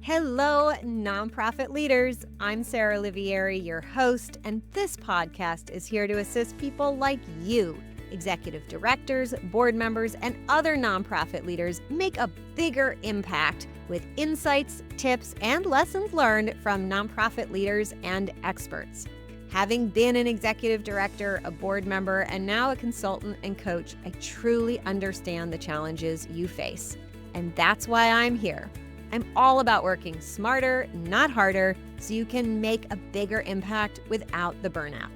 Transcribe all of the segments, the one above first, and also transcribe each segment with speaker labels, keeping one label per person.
Speaker 1: Hello, nonprofit leaders. I'm Sarah Olivieri, your host, and this podcast is here to assist people like you, executive directors, board members, and other nonprofit leaders make a bigger impact with insights, tips, and lessons learned from nonprofit leaders and experts. Having been an executive director, a board member, and now a consultant and coach, I truly understand the challenges you face. And that's why I'm here. I'm all about working smarter, not harder, so you can make a bigger impact without the burnout.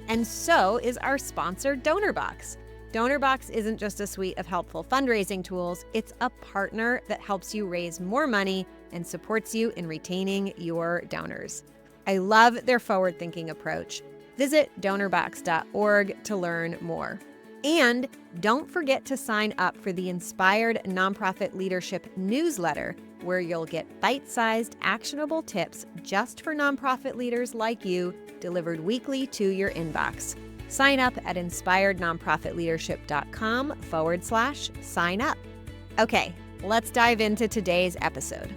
Speaker 1: And so is our sponsor, DonorBox. DonorBox isn't just a suite of helpful fundraising tools, it's a partner that helps you raise more money and supports you in retaining your donors. I love their forward-thinking approach. Visit donorbox.org to learn more. And don't forget to sign up for the Inspired Nonprofit Leadership newsletter, where you'll get bite-sized, actionable tips just for nonprofit leaders like you, delivered weekly to your inbox. Sign up at inspirednonprofitleadership.com/sign up. Okay, let's dive into today's episode.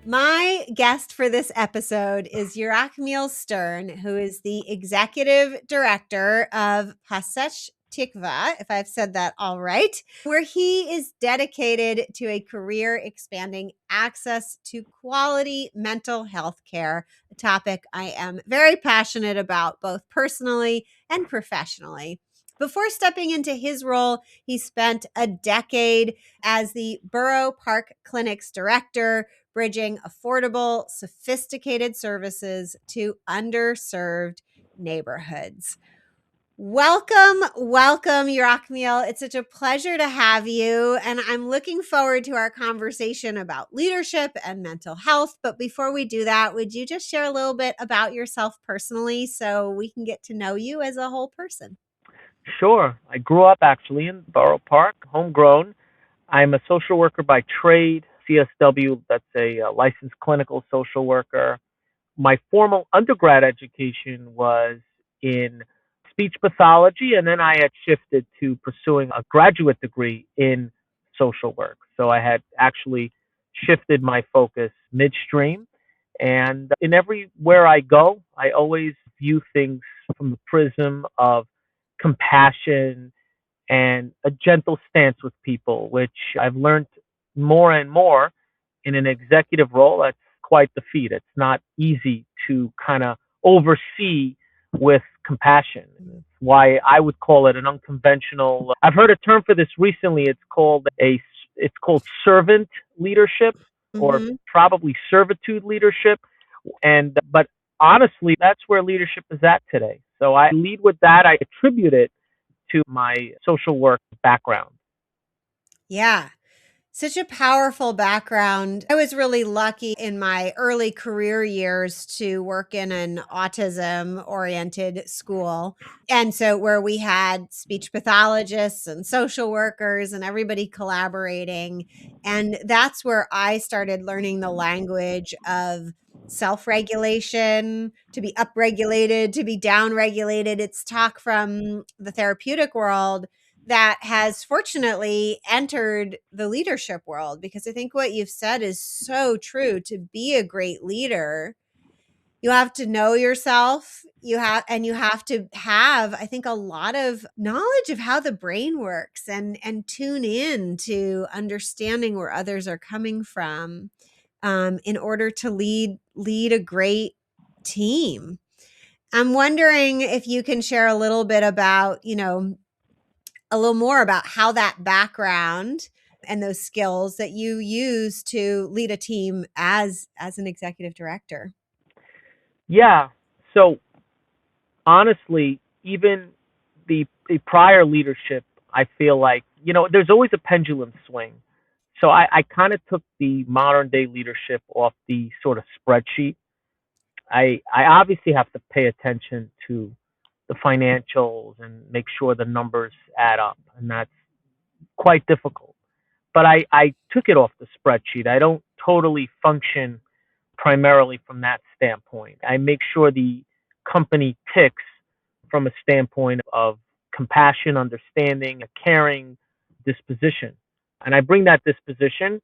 Speaker 1: My guest for this episode is Yerachmiel Stern, who is the Executive Director of Pesach Tikvah, if I've said that all right, where he is dedicated to a career-expanding access to quality mental health care, a topic I am very passionate about, both personally and professionally. Before stepping into his role, he spent a decade as the Borough Park Clinic's director, bridging affordable, sophisticated services to underserved neighborhoods. Welcome, Yerachmiel. It's such a pleasure to have you, and I'm looking forward to our conversation about leadership and mental health. But before we do that, would you just share a little bit about yourself personally so we can get to know you as a whole person?
Speaker 2: Sure. I grew up actually in Borough Park, homegrown. I'm a social worker by trade, CSW, that's a licensed clinical social worker. My formal undergrad education was in speech pathology, and then I had shifted to pursuing a graduate degree in social work. So I had actually shifted my focus midstream. And in everywhere I go, I always view things from the prism of compassion and a gentle stance with people, which I've learned more and more in an executive role. That's quite the feat. It's not easy to kind of oversee with compassion. It's why I would call it an unconventional. I've heard a term for this recently. It's called servant leadership, or probably servitude leadership. But honestly, that's where leadership is at today. So I lead with that. I attribute it to my social work background.
Speaker 1: Yeah. Such a powerful background. I was really lucky in my early career years to work in an autism-oriented school. And so where we had speech pathologists and social workers and everybody collaborating. And that's where I started learning the language of self-regulation, to be upregulated, to be downregulated. It's talk from the therapeutic world that has fortunately entered the leadership world, because I think what you've said is so true. To be a great leader, you have to know yourself. You have to have, I think, a lot of knowledge of how the brain works and tune in to understanding where others are coming from, in order to lead a great team. I'm wondering if you can share a little bit about, a little more about how that background and those skills that you use to lead a team as an executive director.
Speaker 2: Yeah. So honestly, even the prior leadership, I feel like, there's always a pendulum swing. So I kind of took the modern day leadership off the sort of spreadsheet. I obviously have to pay attention to the financials and make sure the numbers add up. And that's quite difficult. But I took it off the spreadsheet. I don't totally function primarily from that standpoint. I make sure the company ticks from a standpoint of compassion, understanding, a caring disposition. And I bring that disposition,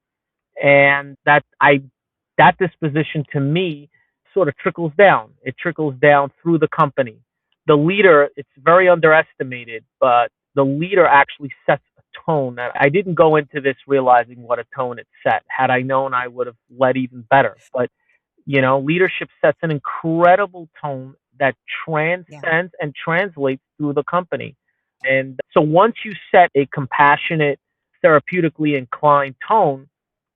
Speaker 2: and that's that disposition to me sort of trickles down. It trickles down through the company. The leader, it's very underestimated, but the leader actually sets a tone that I didn't go into this realizing what a tone it set. Had I known, I would have led even better. But, leadership sets an incredible tone that
Speaker 1: Yeah.
Speaker 2: transcends and translates through the company. And so once you set a compassionate, therapeutically inclined tone,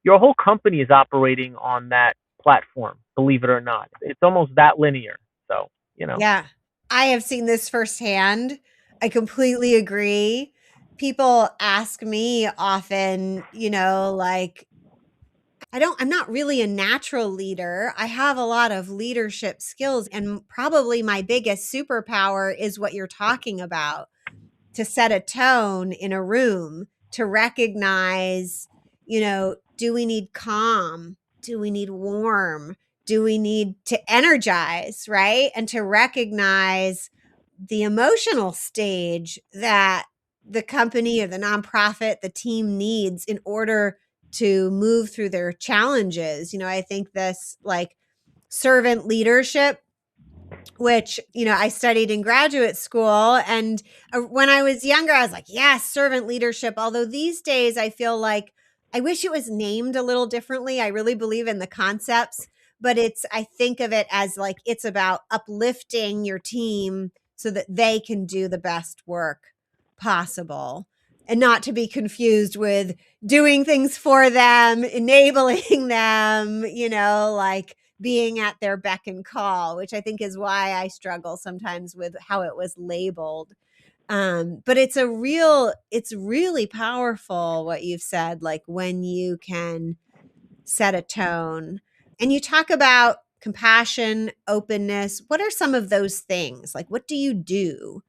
Speaker 2: your whole company is operating on that platform, believe it or not. It's almost that linear. So.
Speaker 1: Yeah. I have seen this firsthand. I completely agree. People ask me often, like, I'm not really a natural leader. I have a lot of leadership skills, and probably my biggest superpower is what you're talking about, to set a tone in a room, to recognize, do we need calm? Do we need warm? Do we need to energize, right? And to recognize the emotional stage that the company or the nonprofit, the team needs in order to move through their challenges. I think this, like, servant leadership, which, I studied in graduate school. And when I was younger, I was like, yes, servant leadership. Although these days I feel like I wish it was named a little differently. I really believe in the concepts, but I think of it as like it's about uplifting your team so that they can do the best work possible, and not to be confused with doing things for them, enabling them, like being at their beck and call, which I think is why I struggle sometimes with how it was labeled. But it's really powerful what you've said, like when you can set a tone. And you talk about compassion, openness. What are some of those things? Like, what do you do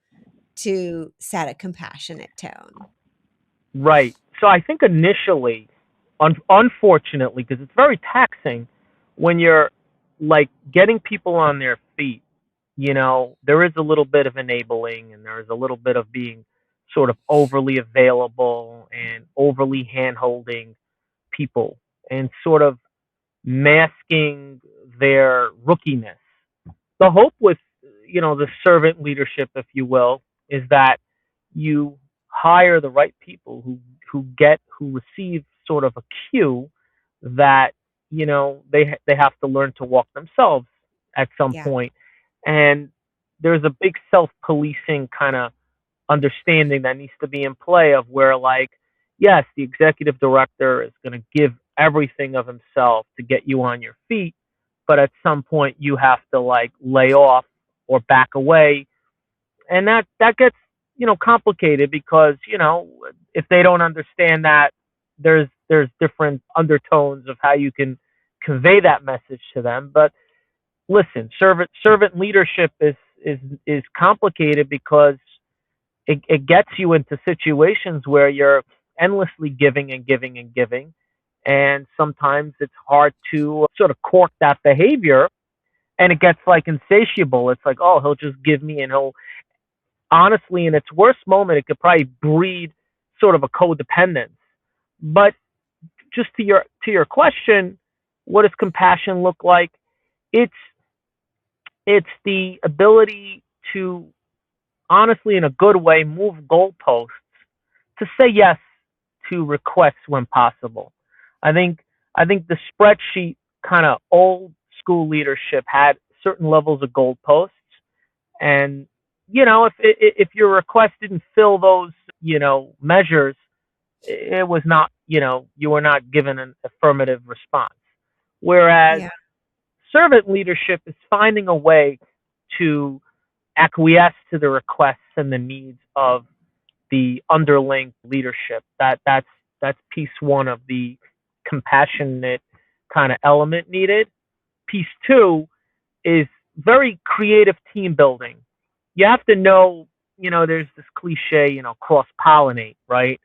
Speaker 1: to set a compassionate tone?
Speaker 2: Right. So I think initially, unfortunately, because it's very taxing when you're like getting people on their feet, there is a little bit of enabling and there is a little bit of being sort of overly available and overly hand holding people and sort of masking their rookiness. The hope with, the servant leadership, if you will, is that you hire the right people who receive sort of a cue that they have to learn to walk themselves at some
Speaker 1: Yeah.
Speaker 2: point. And there's a big self-policing kind of understanding that needs to be in play of where, like, yes, the executive director is going to give everything of himself to get you on your feet, but at some point you have to like lay off or back away, and that gets complicated because if they don't understand that there's different undertones of how you can convey that message to them. But listen, servant leadership is complicated because it gets you into situations where you're endlessly giving and giving and giving, and sometimes it's hard to sort of cork that behavior, and it gets like insatiable. It's like, oh, he'll just give me, and he'll honestly, in its worst moment, it could probably breed sort of a codependence. But just to your question, what does compassion look like? It's it's the ability to honestly, in a good way, move goalposts, to say yes to requests when possible. I think I think the spreadsheet kind of old school leadership had certain levels of goalposts, and if your request didn't fill those measures, it was not you were not given an affirmative response. Whereas
Speaker 1: Yeah.
Speaker 2: servant leadership is finding a way to acquiesce to the requests and the needs of the underling leadership. That's piece one of the compassionate kind of element needed. Piece two is very creative team building. You have to know, there's this cliche, cross pollinate, right?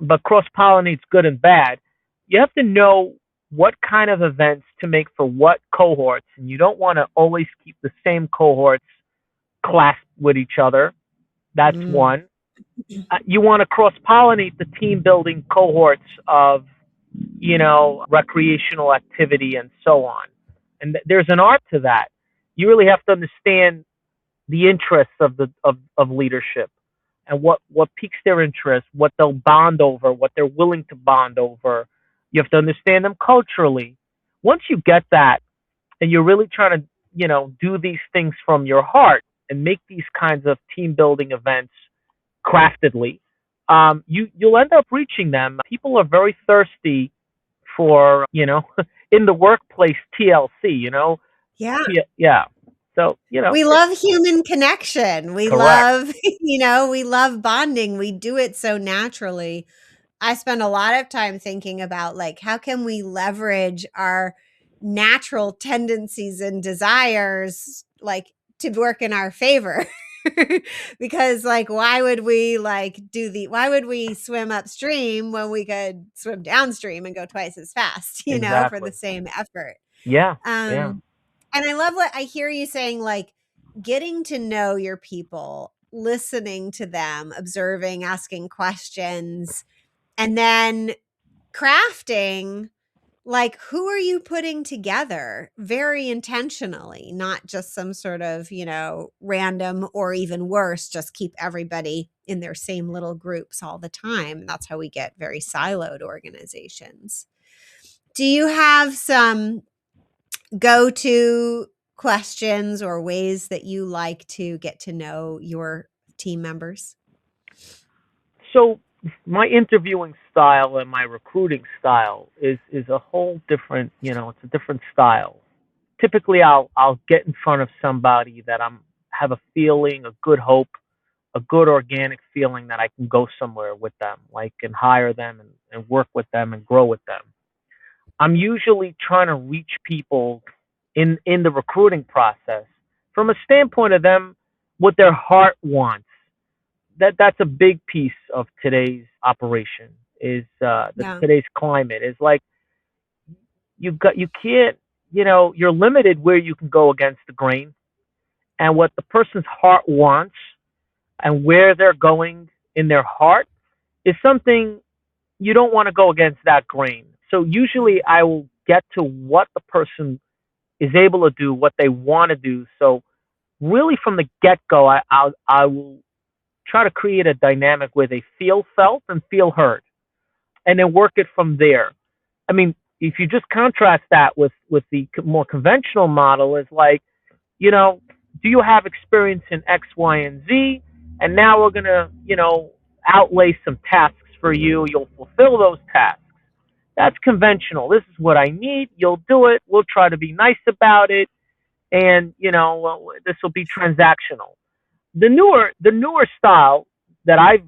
Speaker 2: But cross pollinate's good and bad. You have to know what kind of events to make for what cohorts, and you don't want to always keep the same cohorts clasped with each other. That's
Speaker 1: Mm.
Speaker 2: one. You want to cross pollinate the team building cohorts of recreational activity and so on. And there's an art to that. You really have to understand the interests of leadership and what piques their interest, what they'll bond over, what they're willing to bond over. You have to understand them culturally. Once you get that, and you're really trying to, do these things from your heart and make these kinds of team building events craftedly, you'll end up reaching them. People are very thirsty for, in the workplace TLC,
Speaker 1: Yeah.
Speaker 2: Yeah. So,
Speaker 1: We love human connection. We
Speaker 2: correct.
Speaker 1: love, we love bonding. We do it so naturally. I spend a lot of time thinking about like how can we leverage our natural tendencies and desires like to work in our favor. Because like why would we swim upstream when we could swim downstream and go twice as fast, for the
Speaker 2: Exactly.
Speaker 1: same effort.
Speaker 2: Yeah. Yeah.
Speaker 1: Um and I love what I hear you saying, like getting to know your people, listening to them, observing, asking questions, and then crafting, like, who are you putting together very intentionally, not just some sort of, random or even worse, just keep everybody in their same little groups all the time. That's how we get very siloed organizations. Do you have some go to questions or ways that you like to get to know your team members?
Speaker 2: So my interviewing style and my recruiting style is a whole different, it's a different style. Typically I'll get in front of somebody that I'm have a feeling, a good hope, a good organic feeling that I can go somewhere with them, like and hire them and work with them and grow with them. I'm usually trying to reach people in the recruiting process from a standpoint of them what their heart wants. That's a big piece of today's operation is
Speaker 1: Yeah.
Speaker 2: today's climate is like you can't, you're limited where you can go against the grain, and what the person's heart wants and where they're going in their heart is something you don't want to go against that grain. So usually I will get to what the person is able to do, what they want to do. So really from the get go, I will try to create a dynamic where they feel felt and feel heard, and then work it from there. I mean, if you just contrast that with the more conventional model, is like, do you have experience in X, Y, and Z? And now we're gonna, outlay some tasks for you. You'll fulfill those tasks. That's conventional. This is what I need. You'll do it. We'll try to be nice about it, and this will be transactional. The newer style that I've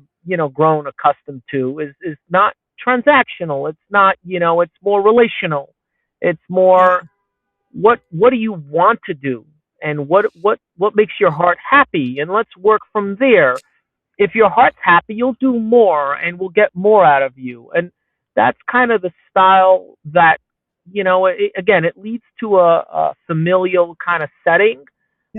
Speaker 2: grown accustomed to is not transactional. It's not, it's more relational. It's more,
Speaker 1: Yeah.
Speaker 2: what do you want to do, and what makes your heart happy, and let's work from there. If your heart's happy, you'll do more and we'll get more out of you. And that's kind of the style that, again, it leads to a familial kind of setting.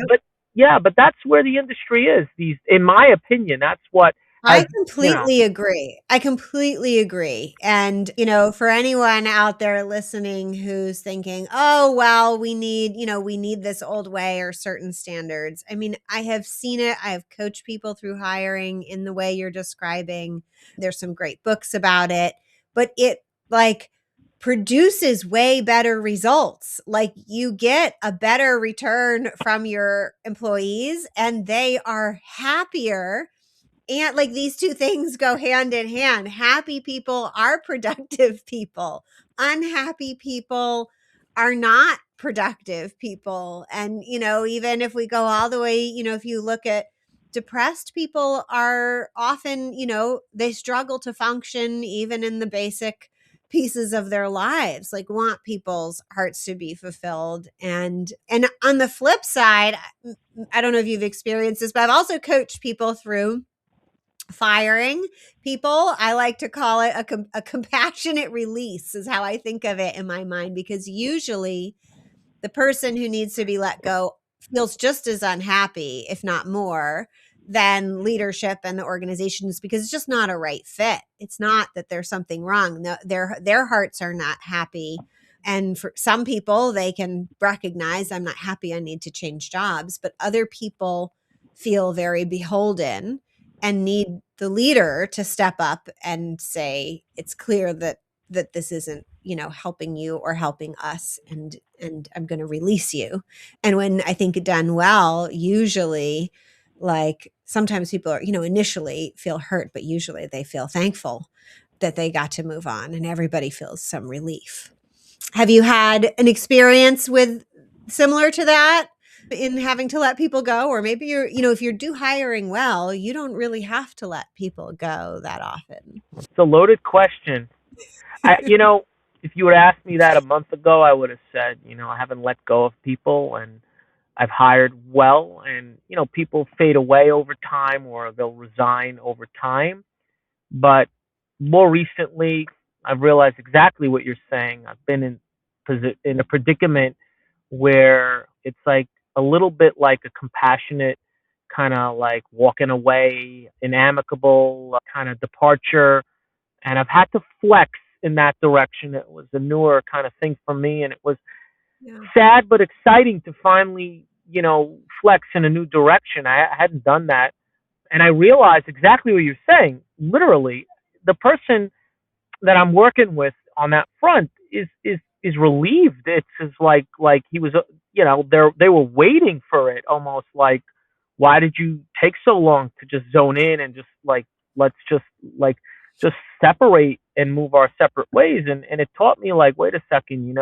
Speaker 2: But yeah, but that's where the industry is. In my opinion, that's what has,
Speaker 1: I completely agree. I completely agree. And, for anyone out there listening who's thinking, oh, well, we need this old way or certain standards. I mean, I have seen it. I have coached people through hiring in the way you're describing. There's some great books about it, but it like produces way better results. Like you get a better return from your employees and they are happier, and like these two things go hand in hand. Happy people are productive people. Unhappy people are not productive people. And, even if we go all the way, if you look at depressed people are often, they struggle to function even in the basic pieces of their lives, like want people's hearts to be fulfilled. And on the flip side, I don't know if you've experienced this, but I've also coached people through firing people. I like to call it a compassionate release is how I think of it in my mind, because usually the person who needs to be let go feels just as unhappy, if not more, than leadership and the organizations, because it's just not a right fit. It's not that there's something wrong. No, their hearts are not happy. And for some people, they can recognize, I'm not happy, I need to change jobs. But other people feel very beholden and need the leader to step up and say, it's clear that this isn't, helping you or helping us, and I'm going to release you. And when I think done well, usually, like, sometimes people are, initially feel hurt, but usually they feel thankful that they got to move on, and everybody feels some relief. Have you had an experience with similar to that in having to let people go? Or maybe if you do hiring well, you don't really have to let people go that often.
Speaker 2: It's a loaded question. If you would ask me that a month ago, I would have said, I haven't let go of people, and I've hired well, and people fade away over time or they'll resign over time. But more recently, I've realized exactly what you're saying. I've been in a predicament where it's like a little bit like a compassionate kind of like walking away, an amicable kind of departure, and I've had to flex in that direction. It was a newer kind of thing for me, and it was sad but exciting to finally, flex in a new direction. I hadn't done that, and I realized exactly what you're saying. Literally, the person that I'm working with on that front is relieved. It's just like he was, they were waiting for it, almost like, why did you take so long to just zone in and just like, let's just like just separate and move our separate ways. And it taught me, like, wait a second,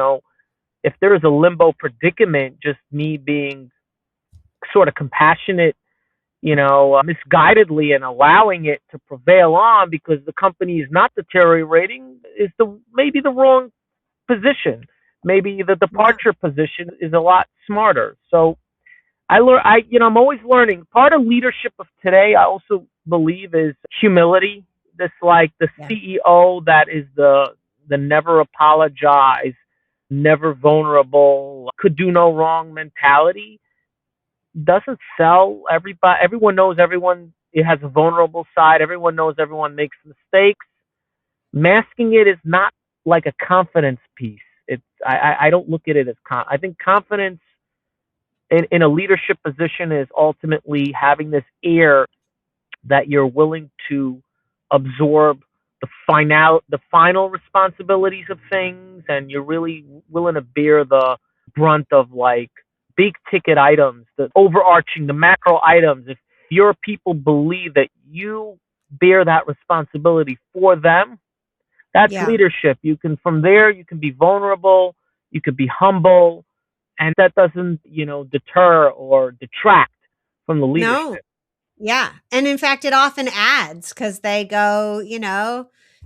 Speaker 2: if there is a limbo predicament, just me being sort of compassionate, misguidedly, and allowing it to prevail on because the company is not deteriorating, is maybe the wrong position. Maybe the departure position is a lot smarter. So I'm always learning. Part of leadership of today, I also believe, is humility. This, like, the CEO that is the never apologize, never vulnerable, could do no wrong mentality doesn't sell. Everyone knows everyone. It has a vulnerable side. Everyone knows everyone makes mistakes. Masking it is not like a confidence piece. I don't look at it as I think confidence in a leadership position is ultimately having this air that you're willing to absorb the final responsibilities of things, and you're really willing to bear the brunt of, like, big ticket items, the overarching, the macro items. If your people believe that you bear that responsibility for them, that's leadership. You can, from there, you can be vulnerable, you could be humble, and that doesn't, deter or detract from the leadership.
Speaker 1: No. Yeah. And in fact, it often adds, because they go,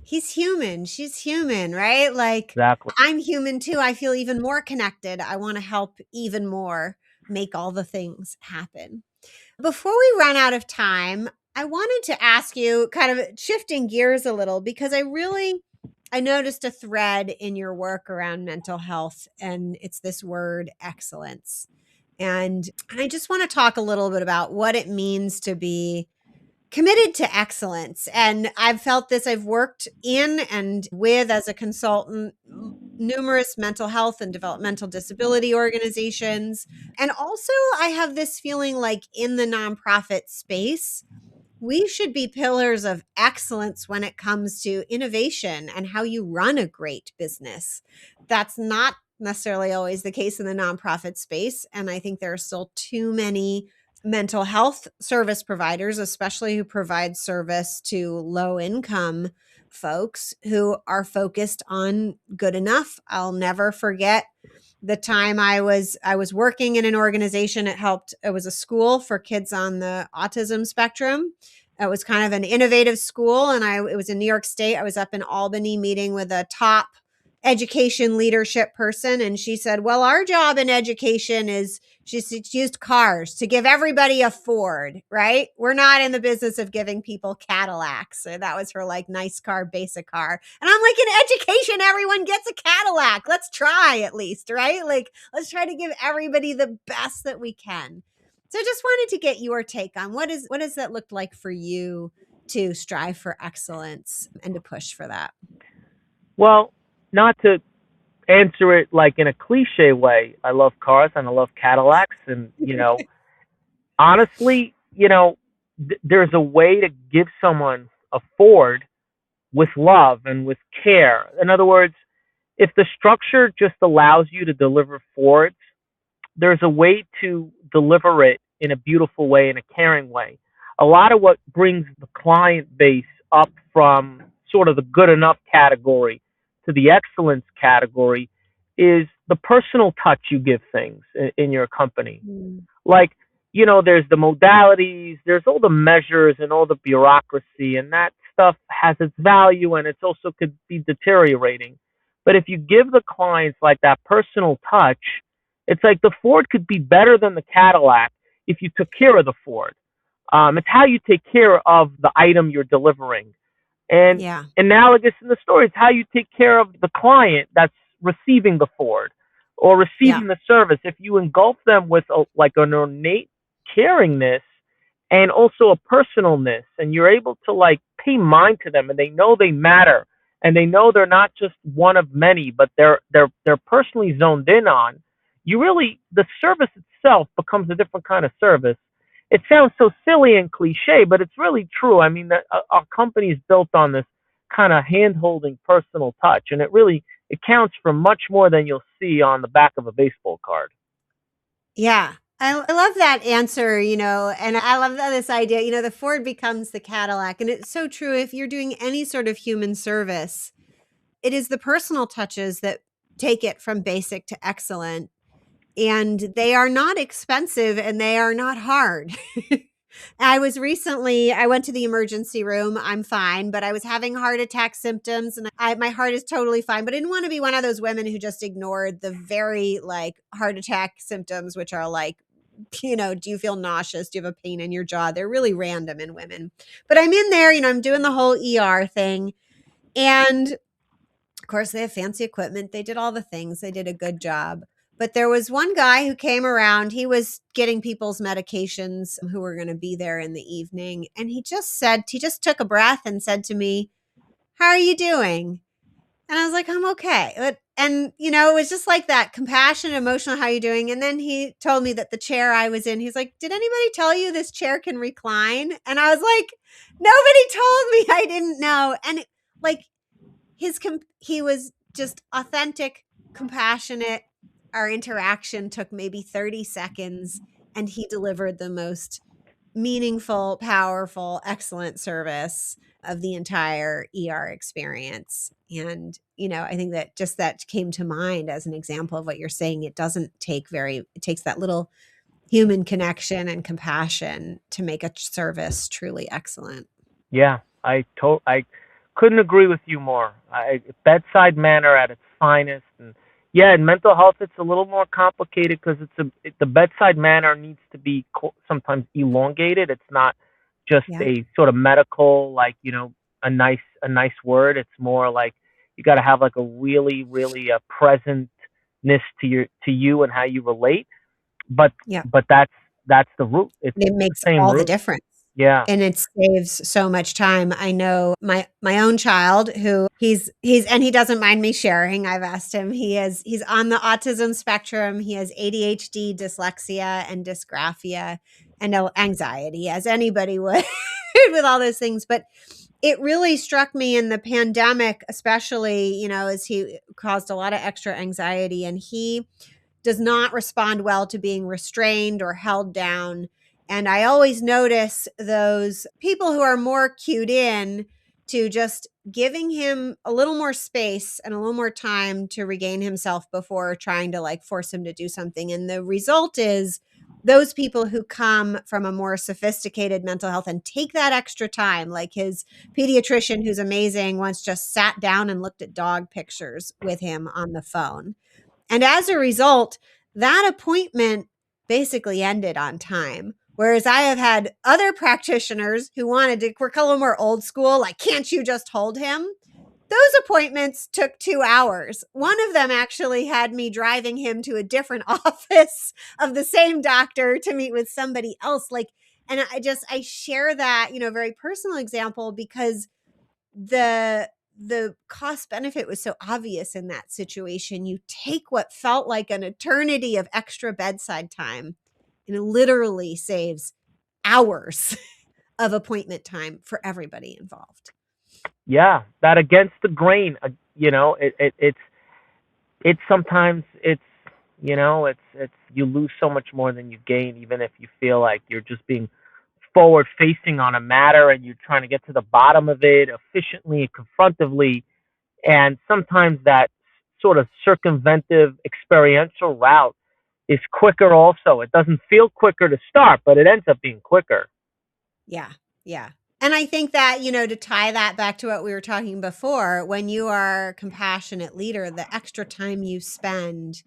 Speaker 1: he's human, she's human, right? Like,
Speaker 2: Exactly.
Speaker 1: I'm human too. I feel even more connected. I want to help even more make all the things happen. Before we run out of time, I wanted to ask you, kind of shifting gears a little, because I noticed a thread in your work around mental health, and it's this word excellence. And I just want to talk a little bit about what it means to be committed to excellence. And I've felt this. I've worked in and with, as a consultant, numerous mental health and developmental disability organizations. And also, I have this feeling like in the nonprofit space, we should be pillars of excellence when it comes to innovation and how you run a great business. That's not necessarily always the case in the nonprofit space. And I think there are still too many mental health service providers, especially who provide service to low income folks, who are focused on good enough. I'll never forget the time I was working in an organization. It was a school for kids on the autism spectrum. It was kind of an innovative school, and it was in New York State. I was up in Albany meeting with a top education leadership person, and she said, well, our job in education is, she used cars to give everybody a Ford, right? We're not in the business of giving people Cadillacs. So that was her, like, nice car, basic car. And I'm like, in education, everyone gets a Cadillac. Let's try, at least, right? Like, let's try to give everybody the best that we can. So I just wanted to get your take on what does that look like for you to strive for excellence and to push for that?
Speaker 2: Well, not to answer it like in a cliche way, I love cars and I love Cadillacs, and honestly, there's a way to give someone a Ford with love and with care. In other words, if the structure just allows you to deliver Fords, there's a way to deliver it in a beautiful way, in a caring way. A lot of what brings the client base up from sort of the good enough category to the excellence category is the personal touch you give things in your company.
Speaker 1: Mm.
Speaker 2: Like, there's the modalities, there's all the measures and all the bureaucracy, and that stuff has its value and it's also could be deteriorating. But if you give the clients like that personal touch, it's like the Ford could be better than the Cadillac if you took care of the Ford. It's how you take care of the item you're delivering. And
Speaker 1: Yeah.
Speaker 2: analogous in the story is how you take care of the client that's receiving the Ford or
Speaker 1: Yeah.
Speaker 2: receiving the service. If you engulf them with like an innate caringness and also a personalness, and you're able to like pay mind to them, and they know they matter, and they know they're not just one of many, but they're personally zoned in on. You really, the service itself becomes a different kind of service. It sounds so silly and cliche, but it's really true. I mean, our company is built on this kind of hand-holding personal touch, and it counts for much more than you'll see on the back of a baseball card.
Speaker 1: Yeah. I love that answer, and I love this idea, the Ford becomes the Cadillac. And it's so true. If you're doing any sort of human service, it is the personal touches that take it from basic to excellent. And they are not expensive and they are not hard. I went to the emergency room. I'm fine, but I was having heart attack symptoms and my heart is totally fine. But I didn't want to be one of those women who just ignored the very like heart attack symptoms, which are like, do you feel nauseous? Do you have a pain in your jaw? They're really random in women. But I'm in there, I'm doing the whole ER thing. And of course, they have fancy equipment. They did all the things. They did a good job. But there was one guy who came around. He was getting people's medications who were going to be there in the evening. And he just took a breath and said to me, "How are you doing?" And I was like, "I'm okay." And, it was just like that compassionate, emotional, "How are you doing?" And then he told me that the chair I was in, he's like, "Did anybody tell you this chair can recline?" And I was like, "Nobody told me." I didn't know. And like, he was just authentic, compassionate. Our interaction took maybe 30 seconds and he delivered the most meaningful, powerful, excellent service of the entire ER experience. And, I think that came to mind as an example of what you're saying. It takes that little human connection and compassion to make a service truly excellent.
Speaker 2: Yeah, I couldn't agree with you more. Bedside manner at its finest, and yeah, in mental health it's a little more complicated because the bedside manner needs to be sometimes elongated. It's not just
Speaker 1: Yeah.
Speaker 2: a sort of medical like a nice word. It's more like you got to have like a really really presentness to you and how you relate. But
Speaker 1: Yeah.
Speaker 2: but that's the root. It's
Speaker 1: It
Speaker 2: the
Speaker 1: makes
Speaker 2: same
Speaker 1: all the
Speaker 2: root.
Speaker 1: difference.
Speaker 2: Yeah.
Speaker 1: And it saves so much time. I know my own child who and he doesn't mind me sharing. I've asked him. He's on the autism spectrum. He has ADHD, dyslexia, and dysgraphia, and anxiety, as anybody would with all those things. But it really struck me in the pandemic, especially, as he caused a lot of extra anxiety, and he does not respond well to being restrained or held down. And I always notice those people who are more cued in to just giving him a little more space and a little more time to regain himself before trying to like force him to do something. And the result is those people who come from a more sophisticated mental health and take that extra time, like his pediatrician, who's amazing, once just sat down and looked at dog pictures with him on the phone. And as a result, that appointment basically ended on time. Whereas I have had other practitioners who were a little more old school, like, "Can't you just hold him?" those appointments took 2 hours. One of them actually had me driving him to a different office of the same doctor to meet with somebody else. And I share that, very personal example because the cost benefit was so obvious in that situation. You take what felt like an eternity of extra bedside time, and it literally saves hours of appointment time for everybody involved.
Speaker 2: Yeah, that against the grain, it's sometimes it's you lose so much more than you gain, even if you feel like you're just being forward facing on a matter and you're trying to get to the bottom of it efficiently and confrontively. And sometimes that sort of circumventive experiential route is quicker also. It doesn't feel quicker to start, but it ends up being quicker.
Speaker 1: Yeah. Yeah. And I think that, to tie that back to what we were talking before, when you are a compassionate leader, the extra time you spend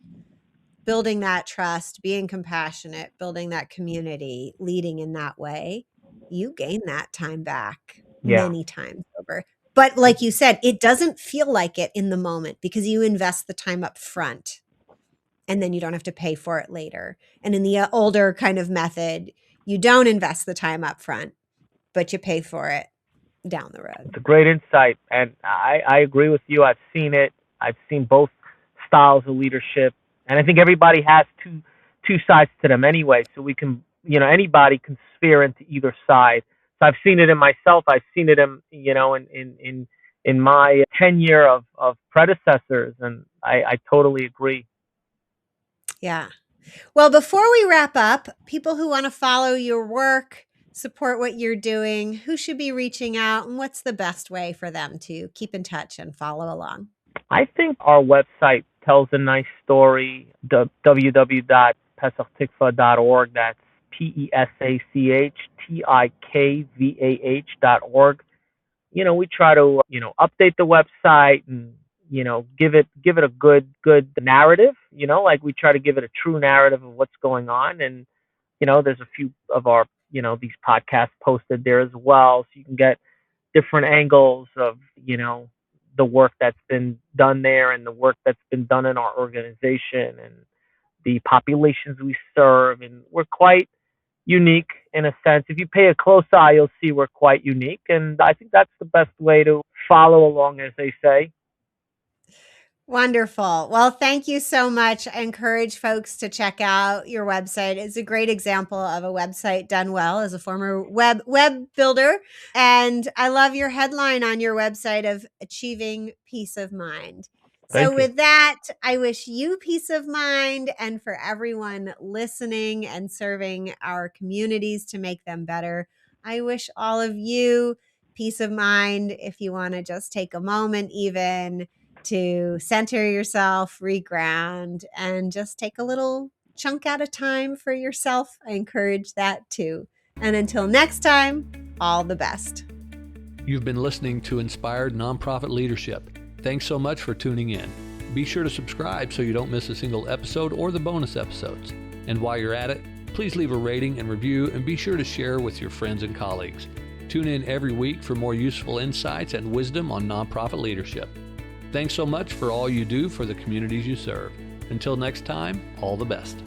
Speaker 1: building that trust, being compassionate, building that community, leading in that way, you gain that time back many times over. But like you said, it doesn't feel like it in the moment because you invest the time up front and then you don't have to pay for it later. And in the older kind of method, you don't invest the time up front, but you pay for it down the road.
Speaker 2: It's a great insight, and I agree with you. I've seen it. I've seen both styles of leadership, and I think everybody has two sides to them anyway. So we can, anybody can sphere into either side. So I've seen it in myself. I've seen it in my tenure of predecessors, and I totally agree.
Speaker 1: Yeah. Well, before we wrap up, people who want to follow your work, support what you're doing, who should be reaching out, and what's the best way for them to keep in touch and follow along?
Speaker 2: I think our website tells a nice story, www.pesachtikvah.org. That's PESACHTIKVAH.org. We try to, update the website and, give it a good narrative, like we try to give it a true narrative of what's going on. And, there's a few of our, these podcasts posted there as well. So you can get different angles of, the work that's been done there and the work that's been done in our organization and the populations we serve. And we're quite unique in a sense. If you pay a close eye, you'll see we're quite unique. And I think that's the best way to follow along, as they say.
Speaker 1: Wonderful. Well, thank you so much. I encourage folks to check out your website. It's a great example of a website done well as a former web builder. And I love your headline on your website of achieving peace of mind. So with that, I wish you peace of mind, and for everyone listening and serving our communities to make them better, I wish all of you peace of mind. If you want to just take a moment even to center yourself, reground, and just take a little chunk at a time for yourself, I encourage that too. And until next time, all the best.
Speaker 3: You've been listening to Inspired Nonprofit Leadership. Thanks so much for tuning in. Be sure to subscribe so you don't miss a single episode or the bonus episodes. And while you're at it, please leave a rating and review, and be sure to share with your friends and colleagues. Tune in every week for more useful insights and wisdom on nonprofit leadership. Thanks so much for all you do for the communities you serve. Until next time, all the best.